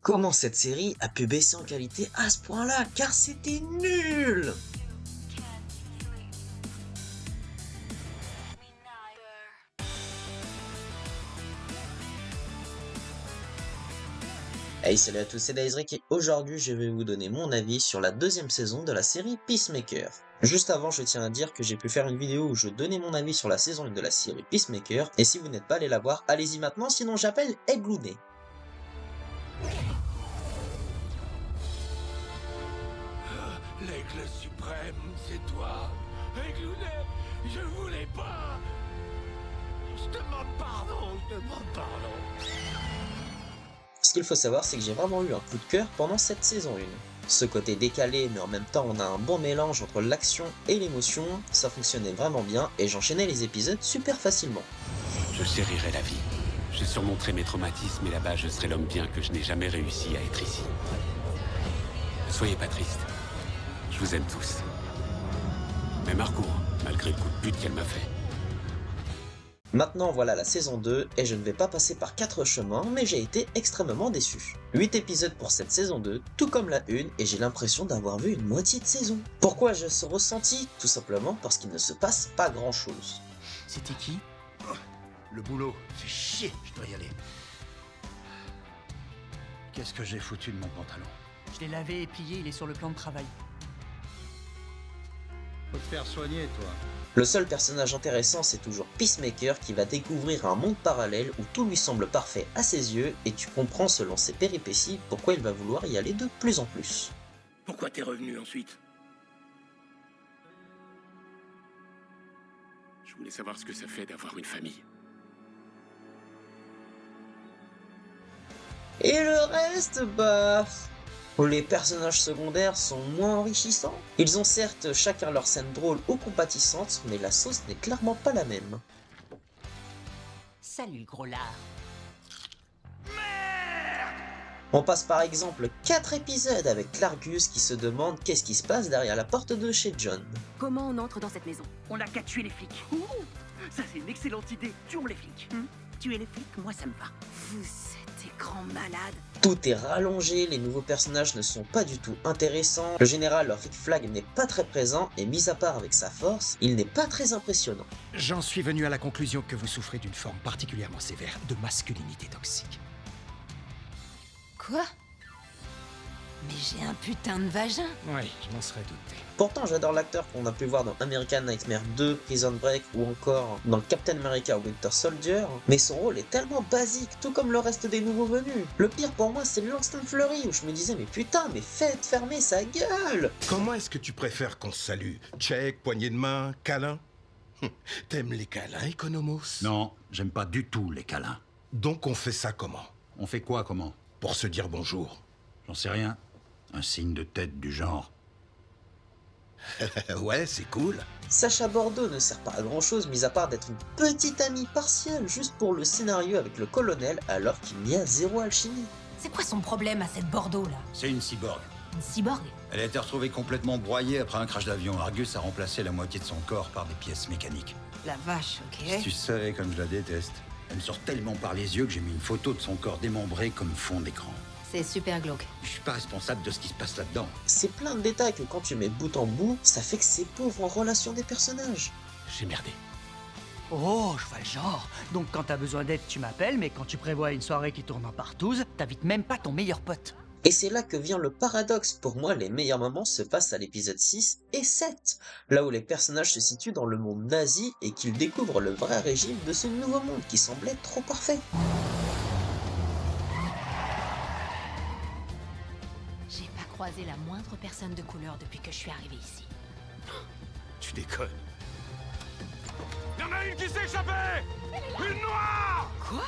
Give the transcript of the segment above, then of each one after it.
Comment cette série a pu baisser en qualité à ce point-là? Car c'était nul! Hey, salut à tous, c'est Daisric et aujourd'hui je vais vous donner mon avis sur la deuxième saison de la série Peacemaker. Juste avant, je tiens à dire que j'ai pu faire une vidéo où je donnais mon avis sur la saison 1 de la série Peacemaker, et si vous n'êtes pas allé la voir, allez-y maintenant, sinon j'appelle Eglounet. L'aigle suprême, c'est toi. Eglounet, je voulais pas. Je te demande pardon, je te demande pardon. Ce qu'il faut savoir, c'est que j'ai vraiment eu un coup de cœur pendant cette saison 1. Ce côté décalé, mais en même temps on a un bon mélange entre l'action et l'émotion, ça fonctionnait vraiment bien et j'enchaînais les épisodes super facilement. Je chérirai la vie. Je surmonterai mes traumatismes et là-bas je serai l'homme bien que je n'ai jamais réussi à être ici. Ne soyez pas triste. Je vous aime tous. Même Marco, malgré le coup de pute qu'elle m'a fait. Maintenant voilà la saison 2 et je ne vais pas passer par 4 chemins mais j'ai été extrêmement déçu. 8 épisodes pour cette saison 2, tout comme la 1 et j'ai l'impression d'avoir vu une moitié de saison. Pourquoi j'ai ce ressenti? Tout simplement parce qu'il ne se passe pas grand chose. C'était qui? Le boulot fait chier, je dois y aller. Qu'est-ce que j'ai foutu de mon pantalon? Je l'ai lavé et plié, il est sur le plan de travail. Faut te faire soigner, toi. Le seul personnage intéressant c'est toujours Peacemaker qui va découvrir un monde parallèle où tout lui semble parfait à ses yeux et tu comprends selon ses péripéties pourquoi il va vouloir y aller de plus en plus. Pourquoi t'es revenu ensuite? Je voulais savoir ce que ça fait d'avoir une famille. Et le reste, bah... Les personnages secondaires sont moins enrichissants. Ils ont certes chacun leur scène drôle ou compatissante, mais la sauce n'est clairement pas la même. Salut le gros lard. On passe par exemple 4 épisodes avec Clargus qui se demande qu'est-ce qui se passe derrière la porte de chez John. Comment on entre dans cette maison? On n'a qu'à tuer les flics. Ouh, ça c'est une excellente idée. Tuons les flics. Tuer les flics, moi ça me va. Vous êtes des grands malades. Tout est rallongé, les nouveaux personnages ne sont pas du tout intéressants, le général Rick Flag n'est pas très présent et mis à part avec sa force, il n'est pas très impressionnant. J'en suis venu à la conclusion que vous souffrez d'une forme particulièrement sévère de masculinité toxique. Quoi? Mais j'ai un putain de vagin. Oui, je m'en serais douté. Pourtant j'adore l'acteur qu'on a pu voir dans American Nightmare 2, Prison Break ou encore dans Captain America Winter Soldier, mais son rôle est tellement basique, tout comme le reste des nouveaux venus. Le pire pour moi c'est Langston Fleury où je me disais mais putain mais faites fermer sa gueule. Comment est-ce que tu préfères qu'on se salue? Check, poignée de main, câlin? T'aimes les câlins, Economos? Non, j'aime pas du tout les câlins. Donc on fait ça comment? On fait quoi, comment? Pour se dire bonjour. J'en sais rien. Un signe de tête du genre. Ouais, c'est cool. Sacha Bordeaux ne sert pas à grand chose mis à part d'être une petite amie partielle juste pour le scénario avec le colonel alors qu'il n'y a zéro alchimie. C'est quoi son problème à cette Bordeaux là? C'est une cyborg. Une cyborg? Elle a été retrouvée complètement broyée après un crash d'avion. Argus a remplacé la moitié de son corps par des pièces mécaniques. La vache, ok. Si tu savais comme je la déteste. Elle me sort tellement par les yeux que j'ai mis une photo de son corps démembré comme fond d'écran. C'est super glauque. Je suis pas responsable de ce qui se passe là-dedans. C'est plein de détails que quand tu mets bout en bout, ça fait que c'est pauvre en relation des personnages. J'ai merdé. Oh, je vois le genre. Donc quand t'as besoin d'aide, tu m'appelles, mais quand tu prévois une soirée qui tourne en partouze, t'invites même pas ton meilleur pote. Et c'est là que vient le paradoxe, pour moi les meilleurs moments se passent à l'épisode 6 et 7, là où les personnages se situent dans le monde nazi et qu'ils découvrent le vrai régime de ce nouveau monde qui semblait trop parfait. J'ai pas croisé la moindre personne de couleur depuis que je suis arrivée ici. Tu déconnes. Y'en a une qui s'est échappée! Une noire! Quoi?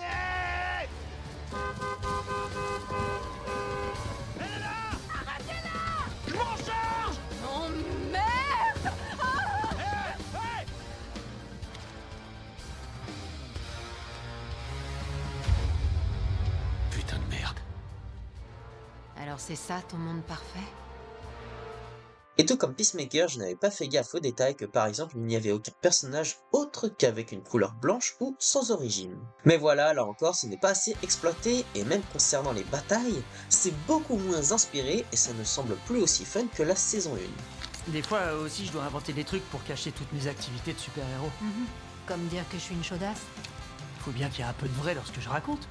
Hey! Elle est là! Arrêtez-la! Je m'en charge! Oh merde! Hey! Hey! Putain de merde. Alors c'est ça ton monde parfait? Et tout comme Peacemaker, je n'avais pas fait gaffe au détail que par exemple il n'y avait aucun personnage autre qu'avec une couleur blanche ou sans origine. Mais voilà, là encore ce n'est pas assez exploité et même concernant les batailles, c'est beaucoup moins inspiré et ça ne semble plus aussi fun que la saison 1. Des fois aussi, je dois inventer des trucs pour cacher toutes mes activités de super-héros. Comme dire que je suis une chaudasse. Faut bien qu'il y ait un peu de vrai dans ce que je raconte.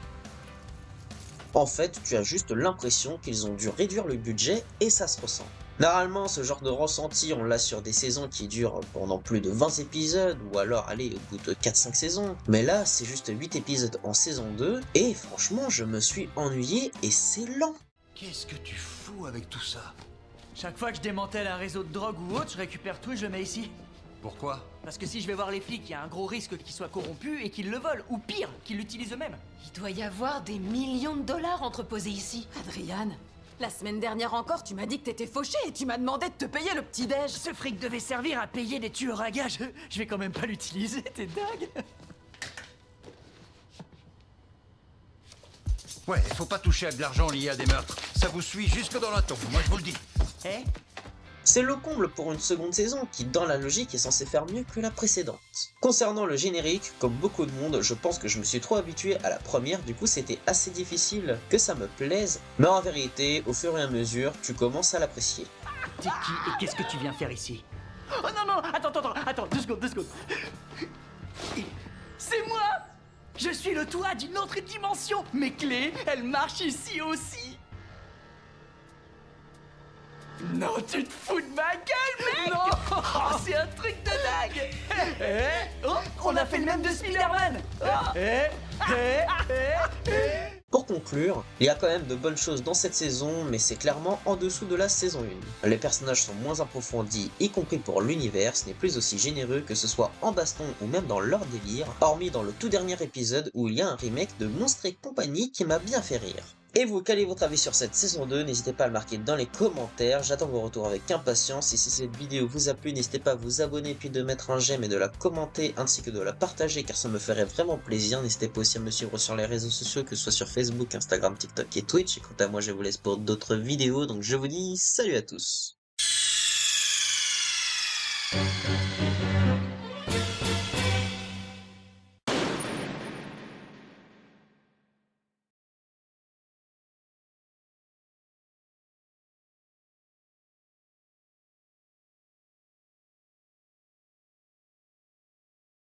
En fait, tu as juste l'impression qu'ils ont dû réduire le budget et ça se ressent. Normalement, ce genre de ressenti, on l'a sur des saisons qui durent pendant plus de 20 épisodes, ou alors, allez, au bout de 4-5 saisons. Mais là, c'est juste 8 épisodes en saison 2, et franchement, je me suis ennuyé et c'est lent. Qu'est-ce que tu fous avec tout ça? Chaque fois que je démantèle un réseau de drogue ou autre, je récupère tout et je le mets ici. Pourquoi? Parce que si je vais voir les flics, il y a un gros risque qu'ils soient corrompus et qu'ils le volent, ou pire, qu'ils l'utilisent eux-mêmes. Il doit y avoir des millions de dollars entreposés ici. Adriane, la semaine dernière encore, tu m'as dit que t'étais fauché et tu m'as demandé de te payer le petit-déj. Ce fric devait servir à payer des tueurs à gages. Je vais quand même pas l'utiliser, t'es dingue. Ouais, faut pas toucher à de l'argent lié à des meurtres. Ça vous suit jusque dans la tombe, moi je vous le dis. Eh? C'est le comble pour une seconde saison qui, dans la logique, est censée faire mieux que la précédente. Concernant le générique, comme beaucoup de monde, je pense que je me suis trop habitué à la première, du coup c'était assez difficile que ça me plaise, mais en vérité, au fur et à mesure, tu commences à l'apprécier. T'es qui et qu'est-ce que tu viens faire ici? Oh non, attends, 2 secondes. C'est moi! Je suis le toit d'une autre dimension! Mes clés, elles marchent ici aussi! Non, tu te fous de ma gueule, mec! Non! Oh, c'est un truc de dingue! Oh, on a fait le même de Spider-Man! Pour conclure, il y a quand même de bonnes choses dans cette saison, mais c'est clairement en dessous de la saison 1. Les personnages sont moins approfondis, y compris pour l'univers, ce n'est plus aussi généreux que ce soit en baston ou même dans leur délire, hormis dans le tout dernier épisode où il y a un remake de Monstres et compagnie qui m'a bien fait rire. Et vous, quel est votre avis sur cette saison 2? N'hésitez pas à le marquer dans les commentaires, j'attends vos retours avec impatience, et si cette vidéo vous a plu, n'hésitez pas à vous abonner, puis de mettre un j'aime et de la commenter, ainsi que de la partager, car ça me ferait vraiment plaisir. N'hésitez pas aussi à me suivre sur les réseaux sociaux, que ce soit sur Facebook, Instagram, TikTok et Twitch, et quant à moi je vous laisse pour d'autres vidéos, donc je vous dis salut à tous.